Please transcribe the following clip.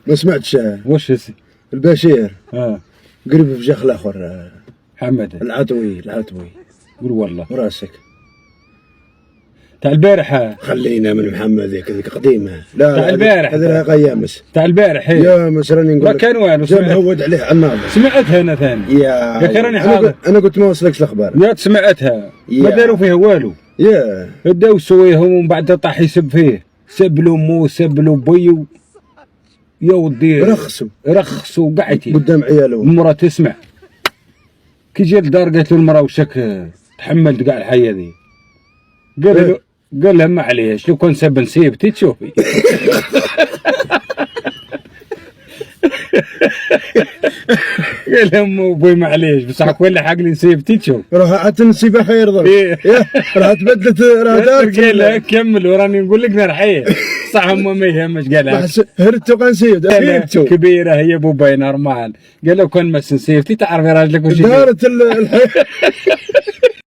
ما سمعتش واش البشير قريب في جخ الاخر حمد العطوي قول والله وراسك تاع البارح. خلينا من محمد ذيك قديمه. لا تاع البارح هذا قيامس تاع البارح. يا مس راني نقول ما كان والو. مهود عليه على الناظر. سمعتها انا ثاني يا اخي راني حاضر. انا قلت ما وصلكش الاخبار. يا سمعتها ما داروا فيها والو. يا بداو سويهم ومن بعد طاح يسب فيه. سب له امه سب له بيو يا ودي رخصوا قعتي قدام عياله. المراه تسمع كي جا الدار قالت له المراه وشك تحملت كاع الحياه ذي. قال لها ما عليهش لو كان سب نسيبتي تشوفي. قال لها امه وبوي ما عليهش بصح كون لحق لي نسيبتي تشوف. راح حتى نسيبها خير ضرب. راح تبدلت راح دارت. قال لها كمل وراني نقول لك نار حيه. صح امه ما يهمش قال لها هرتو قنسيد كبيره هي بوباي نورمال. قال له كون مس نسيبتي تعرفي راجلك وش دارت الحياه.